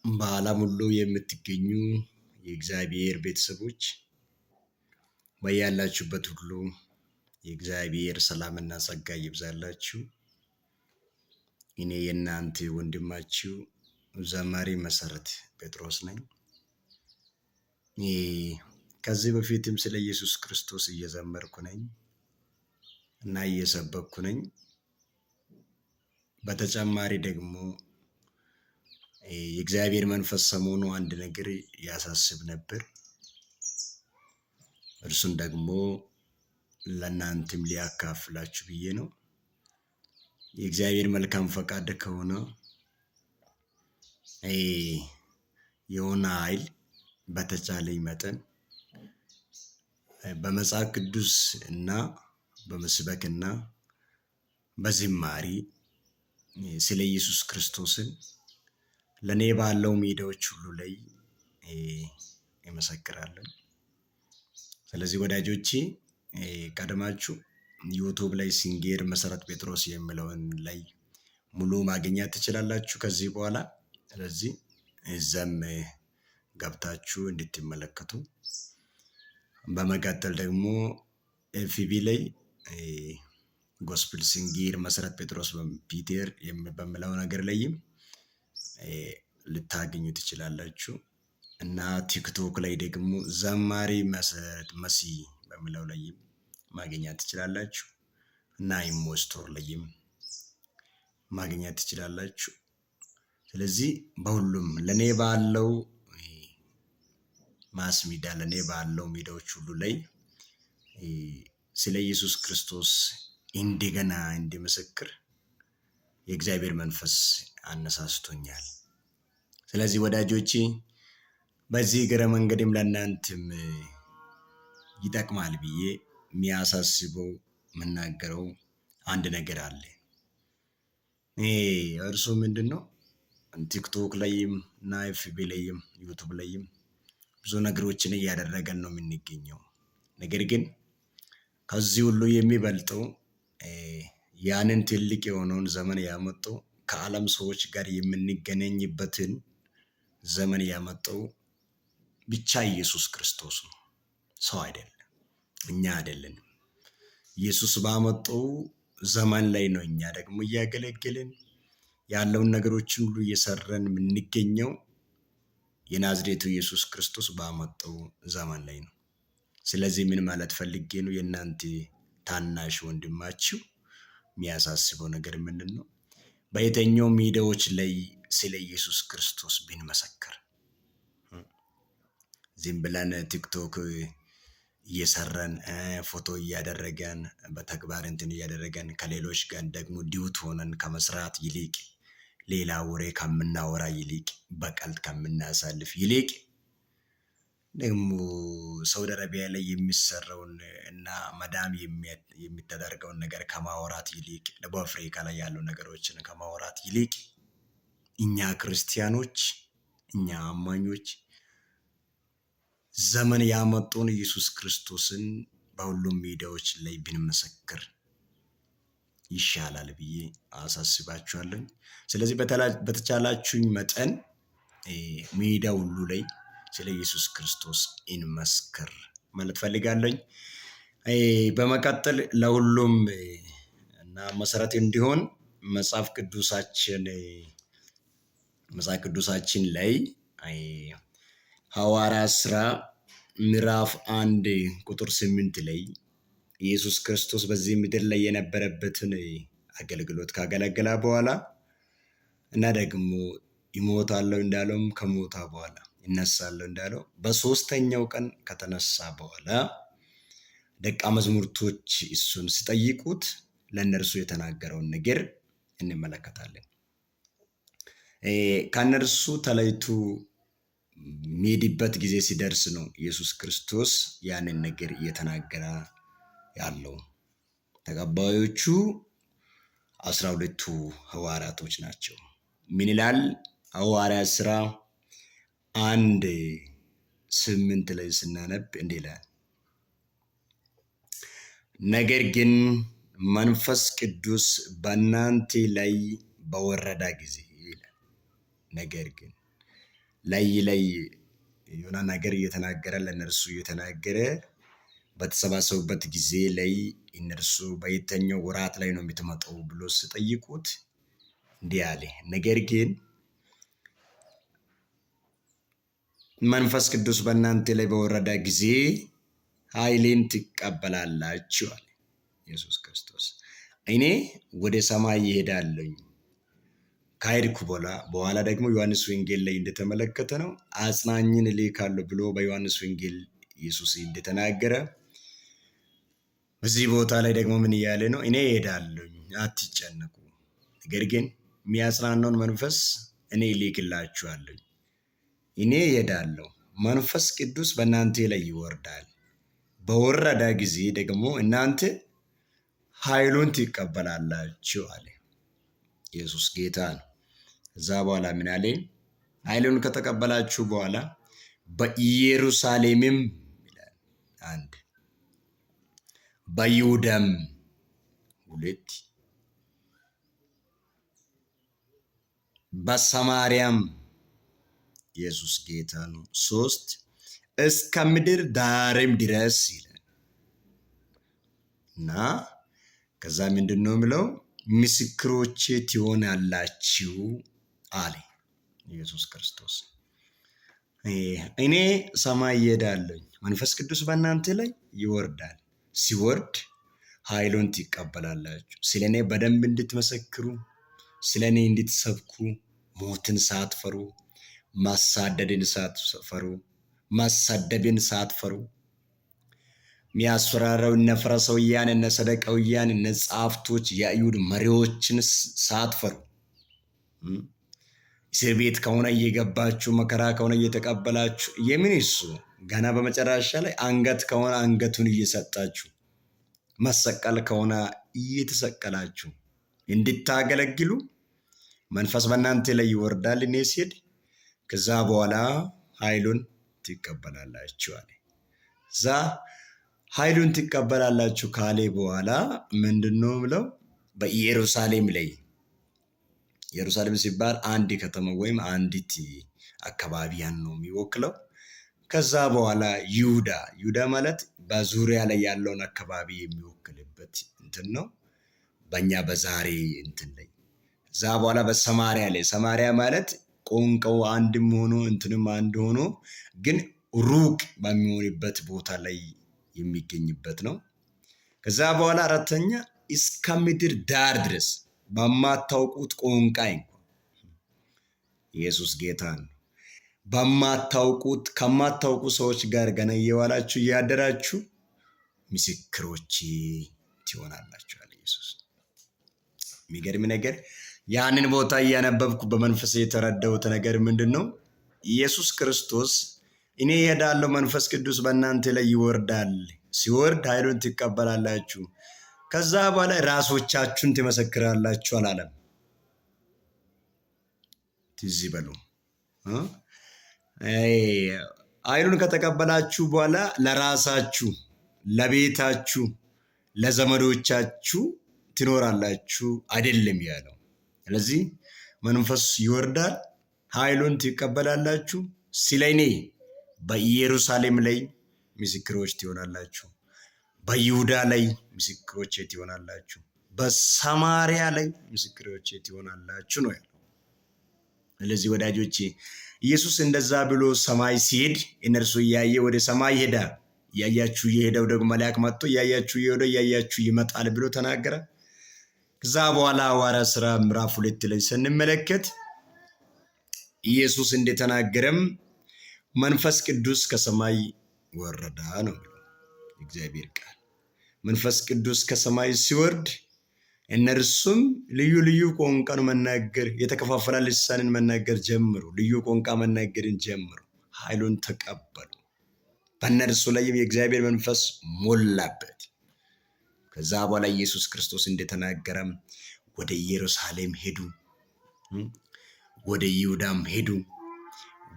በዓለም ሁሉ የምትገኙ የእግዚአብሔር ቤተሰቦች በያላችሁበት ሁሉ የእግዚአብሔር ሰላምና ጸጋ ይብዛላችሁ። እኔ የእናንተ ወንድማችሁ ዘማሪ መሰረት ጴጥሮስ ነኝ። ከዚህ በፊትም ስለ ኢየሱስ ክርስቶስ እየዘመርኩ ነኝ እና እየሰበኩ ነኝ። በተጨማሪ ደግሞ የእግዚአብሔር መንፈስ ሰሞኑ አንድ ነገር ያሳስብ ነበር። እርሱን ደግሞ ለእናንተም ሊያካፍላችሁ ብዬ ነው። የእግዚአብሔር መልካም ፈቃድ ከሆነ የሆነ ኃይል በተቻለኝ መጠን በመጽሐፍ ቅዱስ እና በመስበክና በዝማሬ ስለ ኢየሱስ ክርስቶስን ለኔ ባለው ሚዲያዎች ሁሉ ላይ እመሰክራለሁ። ስለዚህ ወዳጆቼ ቀድማችሁ ዩቲዩብ ላይ ሲንጌር መሰረት ጴጥሮስ የሚለውን ላይ ሙሉ ማግኘት ትችላላችሁ ከዚህ በኋላ። ስለዚህ እዛም ገብታችሁ እንድትመለከቱ። በመቀጠል ደግሞ ኤፍቢ ላይ ጎስፕል ሲንጌር መሰረት ጴጥሮስ ፒተር በሚለው ነገር ላይም ልታገኙ ትችላላችሁ እና ቲክቶክ ላይ ደግሞ ዘማሪ መሰረት መሲ በሚለው ላይም ማግኘት ትችላላችሁ እና ኢሞ ስቶር ላይም ማግኘት ትችላላችሁ። ስለዚህ በሁሉም ለኔ ባለው ማስ ሚዲያ ለኔ ባለው ሚዲያዎች ሁሉ ላይ ስለ ኢየሱስ ክርስቶስ እንደገና እንድመሰክር የእግዚአብሔር መንፈስ አነሳስቶኛል። ስለዚህ ወዳጆቼ በዚህ እግረ መንገድም ለእናንተም ይጠቅማል ብዬ የሚያሳስበው የምናገረው አንድ ነገር አለ። እርሱ ምንድን ነው? ቲክቶክ ላይም እና ኤፍቢ ላይም ዩቲዩብ ላይም ብዙ ነገሮችን እያደረገን ነው የምንገኘው። ነገር ግን ከዚህ ሁሉ የሚበልጠው ያንን ትልቅ የሆነውን ዘመን ያመጣው ከዓለም ሰዎች ጋር የምንገናኝበትን ዘመን ያመጣው ብቻ ኢየሱስ ክርስቶስ ነው፣ ሰው አይደለም፣ እኛ አይደለንም። ኢየሱስ ባመጣው ዘመን ላይ ነው እኛ ደግሞ እያገለገልን ያለውን ነገሮችን ሁሉ እየሰራን የምንገኘው የናዝሬቱ ኢየሱስ ክርስቶስ ባመጣው ዘመን ላይ ነው። ስለዚህ ምን ማለት ፈልጌ ነው? የእናንተ ታናሽ ወንድማችሁ የሚያሳስበው ነገር ምንድን ነው? በየትኛው ሚዲያዎች ላይ ስለ ኢየሱስ ክርስቶስ ብንመሰክር፣ ዝም ብለን ቲክቶክ እየሰራን ፎቶ እያደረገን በተግባር እንትን እያደረገን ከሌሎች ጋር ደግሞ ዲዩት ሆነን ከመስራት ይልቅ ሌላ ወሬ ከምናወራ ይልቅ በቀልድ ከምናሳልፍ ይልቅ ደግሞ ሳውዲ አረቢያ ላይ የሚሰራውን እና መዳም የሚተደርገውን ነገር ከማውራት ይልቅ ደቡብ አፍሪካ ላይ ያሉ ነገሮችን ከማውራት ይልቅ እኛ ክርስቲያኖች፣ እኛ አማኞች ዘመን ያመጣውን ኢየሱስ ክርስቶስን በሁሉም ሚዲያዎች ላይ ብንመሰክር ይሻላል ብዬ አሳስባችኋለሁ። ስለዚህ በተቻላችሁኝ መጠን ሚዲያ ሁሉ ላይ ስለ ኢየሱስ ክርስቶስ እንመስክር ማለት ፈልጋለሁ። በመቀጠል ለሁሉም እና መሰረት እንዲሆን መጽሐፍ ቅዱሳችን ላይ ሐዋርያት ሥራ ምዕራፍ 1 ቁጥር 8 ላይ ኢየሱስ ክርስቶስ በዚህ ምድር ላይ የነበረበትን አገልግሎት ካገለገለ በኋላ እና ደግሞ ይሞታለሁ እንዳለውም ከሞታ በኋላ ይነሳለሁ እንዳለው በሶስተኛው ቀን ከተነሳ በኋላ ደቀ መዛሙርቶች እሱን ሲጠይቁት ለእነርሱ የተናገረውን ነገር እንመለከታለን። ከእነርሱ ተለይቶ የሚሄድበት ጊዜ ሲደርስ ነው ኢየሱስ ክርስቶስ ያንን ነገር እየተናገረ ያለው። ተቀባዮቹ 12ቱ ሐዋርያቶች ናቸው። ምን ይላል? ሐዋርያት ሥራ 1:8 ላይ ስናነብ እንዲህ ይላል፣ ነገር ግን መንፈስ ቅዱስ በእናንተ ላይ በወረደ ጊዜ ይላል። ነገር ግን ላይ የሆነ ነገር እየተናገረ ለእነርሱ እየተናገረ በተሰባሰቡበት ጊዜ ላይ እነርሱ በየትኛው ወራት ላይ ነው የምትመጣው ብሎ ሲጠይቁት እንዲህ አለ። ነገር ግን መንፈስ ቅዱስ በእናንተ ላይ በወረደ ጊዜ ኃይልን ትቀበላላችሁ አለ ኢየሱስ ክርስቶስ። እኔ ወደ ሰማይ ይሄዳለኝ ካሄድኩ በኋላ ደግሞ ዮሐንስ ወንጌል ላይ እንደተመለከተ ነው አጽናኝን እልካለሁ ብሎ በዮሐንስ ወንጌል ኢየሱስ እንደተናገረ በዚህ ቦታ ላይ ደግሞ ምን እያለ ነው? እኔ እሄዳለሁኝ አትጨነቁ፣ ነገር ግን የሚያጽናናውን መንፈስ እኔ እልክላችኋለሁ። እኔ እሄዳለሁ፣ መንፈስ ቅዱስ በእናንተ ላይ ይወርዳል። በወረደ ጊዜ ደግሞ እናንተ ኃይሉን ትቀበላላችሁ አለ። ኢየሱስ ጌታ ነው። ከዛ በኋላ ምን አለ? ኃይሉን ከተቀበላችሁ በኋላ በኢየሩሳሌምም ይላል አንድ፣ በይሁዳም ሁለት፣ በሰማርያም ኢየሱስ ጌታ ነው ሶስት፣ እስከ ምድር ዳርም ድረስ ይላል እና ከዛ ምንድን ነው የሚለው? ምስክሮቼ ትሆናላችሁ አለ ኢየሱስ ክርስቶስ። እኔ ሰማይ እሄዳለሁ፣ መንፈስ ቅዱስ በእናንተ ላይ ይወርዳል። ሲወርድ ኃይሉን ትቀበላላችሁ። ስለ እኔ በደንብ እንድትመሰክሩ፣ ስለ እኔ እንድትሰብኩ፣ ሞትን ሳትፈሩ፣ ማሳደድን ሳትፈሩ፣ ማሳደብን ሳትፈሩ፣ የሚያስፈራረው እነ ፈሪሳውያን እነ ሰዱቃውያን እነ ጻፍቶች የአይሁድ መሪዎችን ሳትፈሩ እስር ቤት ከሆነ እየገባችሁ መከራ ከሆነ እየተቀበላችሁ የምን እሱ ገና በመጨረሻ ላይ አንገት ከሆነ አንገቱን እየሰጣችሁ መሰቀል ከሆነ እየተሰቀላችሁ እንድታገለግሉ መንፈስ በእናንተ ላይ ይወርዳል። እኔ ሲሄድ ከዛ በኋላ ኃይሉን ትቀበላላችሁ አለ። እዛ ኃይሉን ትቀበላላችሁ ካለ በኋላ ምንድን ነው ብለው በኢየሩሳሌም ላይ ኢየሩሳሌም ሲባል አንድ ከተማ ወይም አንዲት አካባቢያን ነው የሚወክለው። ከዛ በኋላ ይሁዳ ማለት በዙሪያ ላይ ያለውን አካባቢ የሚወክልበት እንትን ነው በእኛ በዛሬ እንትን ላይ። እዛ በኋላ በሰማሪያ ላይ ሰማሪያ ማለት ቋንቋው አንድም ሆኖ እንትንም አንድ ሆኖ ግን ሩቅ በሚሆንበት ቦታ ላይ የሚገኝበት ነው። ከዛ በኋላ አራተኛ እስከ ምድር ዳር ድረስ በማታውቁት ቋንቋ እንኳን ኢየሱስ ጌታ ነው። በማታውቁት ከማታውቁ ሰዎች ጋር ገና እየዋላችሁ እያደራችሁ ምስክሮች ትሆናላችሁ አለ ኢየሱስ። የሚገርም ነገር ያንን ቦታ እያነበብኩ በመንፈስ የተረዳሁት ነገር ምንድን ነው? ኢየሱስ ክርስቶስ እኔ እሄዳለሁ፣ መንፈስ ቅዱስ በእናንተ ላይ ይወርዳል፣ ሲወርድ ኃይሉን ትቀበላላችሁ፣ ከዛ በኋላ ራሶቻችሁን ትመሰክራላችሁ አላለም። ትዝ ይበሉ። ኃይሉን ከተቀበላችሁ በኋላ ለራሳችሁ፣ ለቤታችሁ፣ ለዘመዶቻችሁ ትኖራላችሁ አይደለም ያለው። ስለዚህ መንፈስ ይወርዳል፣ ኃይሉን ትቀበላላችሁ፣ ስለ እኔ በኢየሩሳሌም ላይ ምስክሮች ትሆናላችሁ፣ በይሁዳ ላይ ምስክሮች ትሆናላችሁ፣ በሰማሪያ ላይ ምስክሮች ትሆናላችሁ ነው ያለው። ስለዚህ ወዳጆቼ ኢየሱስ እንደዛ ብሎ ሰማይ ሲሄድ እነርሱ እያየ ወደ ሰማይ ሄዳ እያያችሁ እየሄደው ደግሞ መልአክ መጥቶ እያያችሁ እየሄደው እያያችሁ ይመጣል ብሎ ተናገረ። ከዛ በኋላ ሐዋርያት ሥራ ምዕራፍ 2 ላይ ስንመለከት ኢየሱስ እንደተናገረም መንፈስ ቅዱስ ከሰማይ ወረዳ ነው እግዚአብሔር ቃል። መንፈስ ቅዱስ ከሰማይ ሲወርድ እነርሱም ልዩ ልዩ ቋንቋን መናገር፣ የተከፋፈለ ልሳንን መናገር ጀምሩ፣ ልዩ ቋንቋ መናገርን ጀምሩ፣ ኃይሉን ተቀበሉ። በእነርሱ ላይም የእግዚአብሔር መንፈስ ሞላበት። ከዛ በኋላ ኢየሱስ ክርስቶስ እንደተናገረም ወደ ኢየሩሳሌም ሄዱ፣ ወደ ይሁዳም ሄዱ፣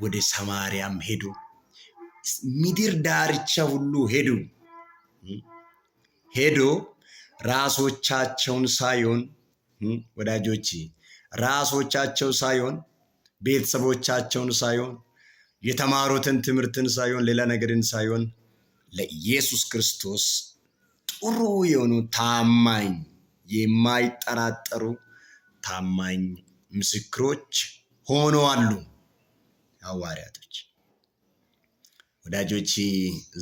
ወደ ሰማርያም ሄዱ፣ ምድር ዳርቻ ሁሉ ሄዶ ራሶቻቸውን ሳይሆን ወዳጆች ራሶቻቸው ሳይሆን ቤተሰቦቻቸውን ሳይሆን የተማሩትን ትምህርትን ሳይሆን ሌላ ነገርን ሳይሆን ለኢየሱስ ክርስቶስ ጥሩ የሆኑ ታማኝ የማይጠራጠሩ ታማኝ ምስክሮች ሆነዋል ሐዋርያቶች። ወዳጆቼ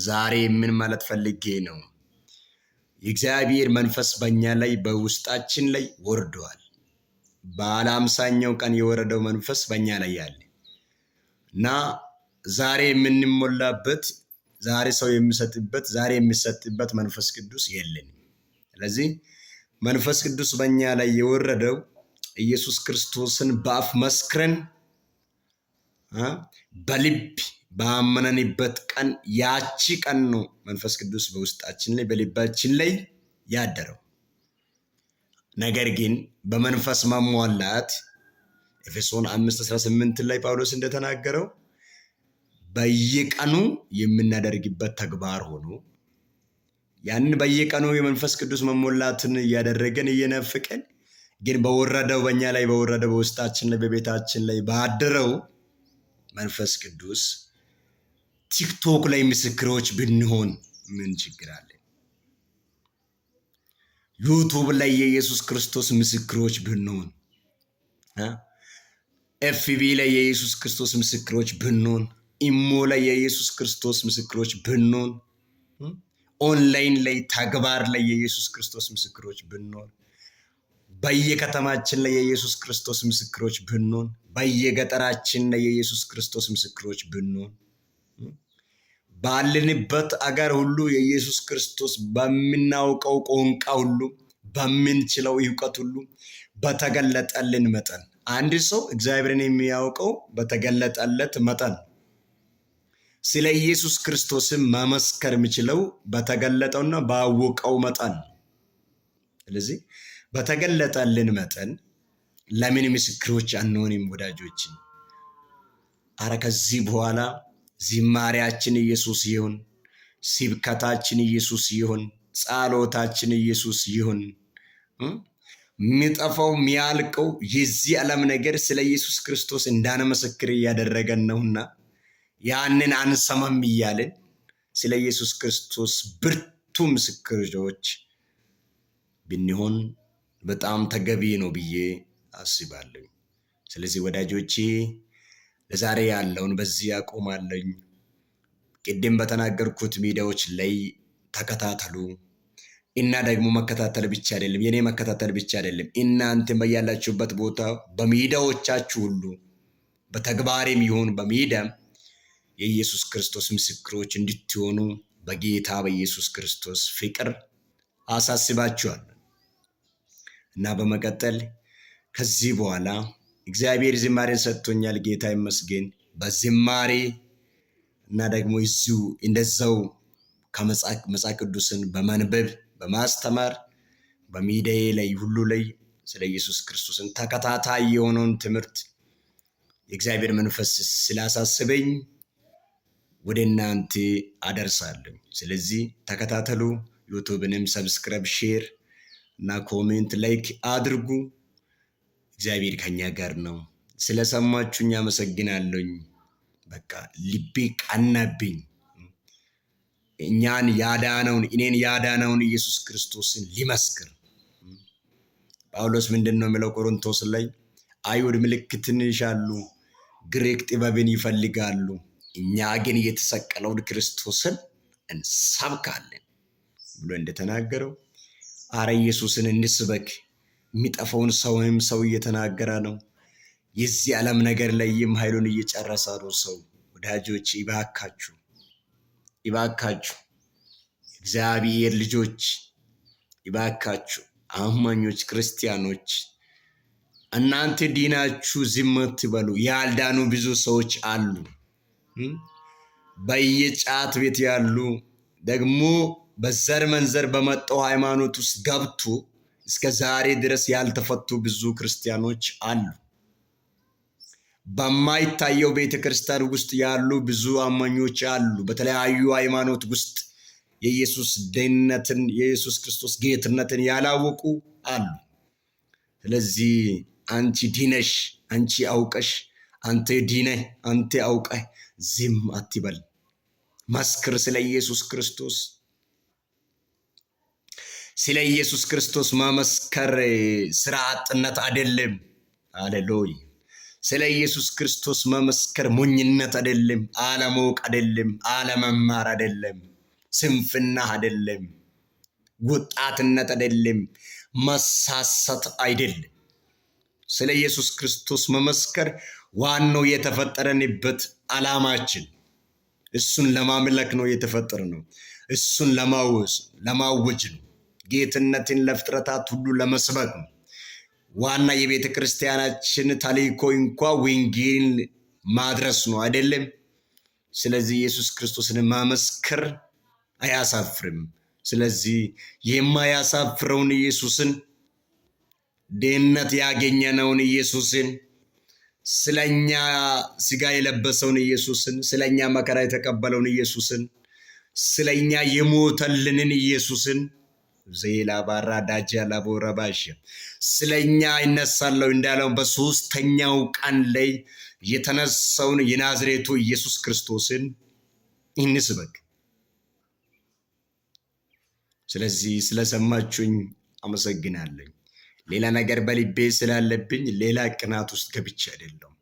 ዛሬ ምን ማለት ፈልጌ ነው? የእግዚአብሔር መንፈስ በእኛ ላይ በውስጣችን ላይ ወርዷል። ባለ 50ኛው ቀን የወረደው መንፈስ በእኛ ላይ ያለ እና ዛሬ የምንሞላበት ዛሬ ሰው የሚሰጥበት ዛሬ የሚሰጥበት መንፈስ ቅዱስ የለንም። ስለዚህ መንፈስ ቅዱስ በእኛ ላይ የወረደው ኢየሱስ ክርስቶስን በአፍ መስክረን በልብ ባመነንበት ቀን ያቺ ቀን ነው መንፈስ ቅዱስ በውስጣችን ላይ በልባችን ላይ ያደረው። ነገር ግን በመንፈስ መሟላት ኤፌሶን 5:18 ላይ ጳውሎስ እንደተናገረው በየቀኑ የምናደርግበት ተግባር ሆኖ ያን በየቀኑ የመንፈስ ቅዱስ መሞላትን እያደረገን እየነፍቀን ግን በወረደው በእኛ ላይ በወረደው በውስጣችን ላይ በቤታችን ላይ ባደረው መንፈስ ቅዱስ ቲክቶክ ላይ ምስክሮች ብንሆን ምን ችግር አለ? ዩቱብ ላይ የኢየሱስ ክርስቶስ ምስክሮች ብንሆን፣ ኤፍቢ ላይ የኢየሱስ ክርስቶስ ምስክሮች ብንሆን፣ ኢሞ ላይ የኢየሱስ ክርስቶስ ምስክሮች ብንሆን፣ ኦንላይን ላይ ተግባር ላይ የኢየሱስ ክርስቶስ ምስክሮች ብንሆን፣ በየከተማችን ላይ የኢየሱስ ክርስቶስ ምስክሮች ብንሆን፣ በየገጠራችን ላይ የኢየሱስ ክርስቶስ ምስክሮች ብንሆን፣ ባለንበት አገር ሁሉ የኢየሱስ ክርስቶስ በምናውቀው ቋንቋ ሁሉ በምንችለው እውቀት ሁሉ በተገለጠልን መጠን አንድ ሰው እግዚአብሔርን የሚያውቀው በተገለጠለት መጠን ስለ ኢየሱስ ክርስቶስን መመስከር የሚችለው በተገለጠውና ባወቀው መጠን። ስለዚህ በተገለጠልን መጠን ለምን ምስክሮች አንሆንም ወዳጆች? አረ ከዚህ በኋላ ዝማሬያችን ኢየሱስ ይሁን፣ ስብከታችን ኢየሱስ ይሁን፣ ጸሎታችን ኢየሱስ ይሁን። የሚጠፋው የሚያልቀው የዚህ ዓለም ነገር ስለ ኢየሱስ ክርስቶስ እንዳንመሰክር እያደረገን ነውና ያንን አንሰማም እያልን ስለ ኢየሱስ ክርስቶስ ብርቱ ምስክሮች ብንሆን በጣም ተገቢ ነው ብዬ አስባለሁ። ስለዚህ ወዳጆቼ ለዛሬ ያለውን በዚህ አቆማለሁ። ቅድም በተናገርኩት ሚዲያዎች ላይ ተከታተሉ እና ደግሞ መከታተል ብቻ አይደለም፣ የኔ መከታተል ብቻ አይደለም፣ እናንተ በያላችሁበት ቦታ በሚዲያዎቻችሁ ሁሉ በተግባርም ይሁን በሚዲያም የኢየሱስ ክርስቶስ ምስክሮች እንድትሆኑ በጌታ በኢየሱስ ክርስቶስ ፍቅር አሳስባችኋለሁ። እና በመቀጠል ከዚህ በኋላ እግዚአብሔር ዝማሬን ሰጥቶኛል፣ ጌታ ይመስገን። በዝማሬ እና ደግሞ እዚሁ እንደዛው ከመጽሐፍ ቅዱስን በማንበብ በማስተማር በሚዲያዬ ላይ ሁሉ ላይ ስለ ኢየሱስ ክርስቶስን ተከታታይ የሆነውን ትምህርት የእግዚአብሔር መንፈስ ስላሳስበኝ ወደ እናንተ አደርሳለሁ። ስለዚህ ተከታተሉ። ዩቱብንም ሰብስክራይብ፣ ሼር እና ኮሜንት ላይክ አድርጉ። እግዚአብሔር ከኛ ጋር ነው። ስለሰማችሁኝ አመሰግናለሁኝ። በቃ ልቤ ቀናብኝ። እኔን ያዳነውን ኢየሱስ ክርስቶስን ሊመስክር ጳውሎስ ምንድን ነው የሚለው ቆሮንቶስ ላይ? አይሁድ ምልክትን ይሻሉ፣ ግሪክ ጥበብን ይፈልጋሉ፣ እኛ ግን የተሰቀለውን ክርስቶስን እንሰብካለን ብሎ እንደተናገረው አረ ኢየሱስን እንስበክ። የሚጠፋውን ሰው እየተናገረ ነው። የዚህ ዓለም ነገር ላይም ኃይሉን እየጨረሰ ነው ሰው። ወዳጆች ይባካችሁ እግዚአብሔር ልጆች ይባካችሁ፣ አማኞች ክርስቲያኖች እናንተ ዲናችሁ ዝም አትበሉ። ያልዳኑ ብዙ ሰዎች አሉ፣ በየጫት ቤት ያሉ ደግሞ በዘር መንዘር በመጣው ሃይማኖት ውስጥ ገብቶ እስከ ዛሬ ድረስ ያልተፈቱ ብዙ ክርስቲያኖች አሉ። በማይታየው ቤተክርስቲያን ውስጥ ያሉ ብዙ አማኞች አሉ። በተለያዩ ሃይማኖት ውስጥ የኢየሱስ ደህንነትን የኢየሱስ ክርስቶስ ጌትነትን ያላወቁ አሉ። ስለዚህ አንቺ ዲነሽ፣ አንቺ አውቀሽ፣ አንተ ዲነህ፣ አንተ አውቀህ ዝም አትበል። መስክር ስለ ኢየሱስ ክርስቶስ። ስለ ኢየሱስ ክርስቶስ መመስከር ስራ አጥነት አይደለም። ሃሌሉያ። ስለ ኢየሱስ ክርስቶስ መመስከር ሞኝነት አይደለም፣ አለማወቅ አይደለም፣ አለመማር አይደለም፣ ስንፍና አይደለም፣ ወጣትነት አይደለም፣ መሳሳት አይደለም። ስለ ኢየሱስ ክርስቶስ መመስከር ዋናው የተፈጠረንበት ዓላማችን እሱን ለማምለክ ነው የተፈጠርነው። እሱን ለማወጅ ነው። ጌትነትን ለፍጥረታት ሁሉ ለመስበክ ነው። ዋና የቤተ ክርስቲያናችን ተልእኮ እንኳ ወንጌል ማድረስ ነው አይደለም። ስለዚህ ኢየሱስ ክርስቶስን ማመስከር አያሳፍርም። ስለዚህ የማያሳፍረውን ኢየሱስን፣ ድህነት ያገኘነውን ኢየሱስን፣ ስለኛ ስጋ የለበሰውን ኢየሱስን፣ ስለኛ መከራ የተቀበለውን ኢየሱስን፣ ስለኛ የሞተልንን ኢየሱስን ዜላ ባራ ዳጃ ላቦረባሽ ስለኛ ይነሳለው እንዳለው በሶስተኛው ቀን ላይ የተነሳውን የናዝሬቱ ኢየሱስ ክርስቶስን እንስበክ። ስለዚህ ስለሰማችሁኝ አመሰግናለሁ። ሌላ ነገር በልቤ ስላለብኝ ሌላ ቅናት ውስጥ ገብቼ አይደለም፣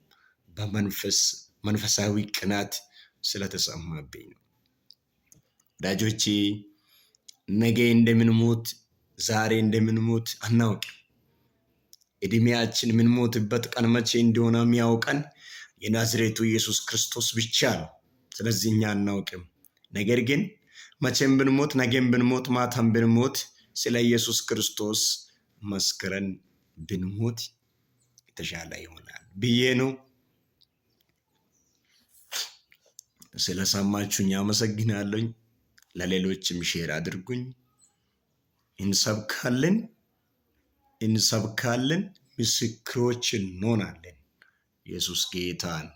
መንፈሳዊ ቅናት ስለተሰማብኝ ነው። ወዳጆቼ ነገ እንደምንሞት ዛሬ እንደምንሞት አናውቅም። እድሜያችን የምንሞትበት ቀን መቼ እንደሆነ የሚያውቀን የናዝሬቱ ኢየሱስ ክርስቶስ ብቻ ነው። ስለዚህ እኛ አናውቅም። ነገር ግን መቼም ብንሞት፣ ነገም ብንሞት፣ ማታም ብንሞት ስለ ኢየሱስ ክርስቶስ መስክረን ብንሞት የተሻለ ይሆናል ብዬ ነው። ስለሰማችሁኝ አመሰግናለሁኝ። ለሌሎችም ሼር አድርጉኝ። እንሰብካለን፣ ምስክሮች እንሆናለን። ኢየሱስ ጌታ ነው።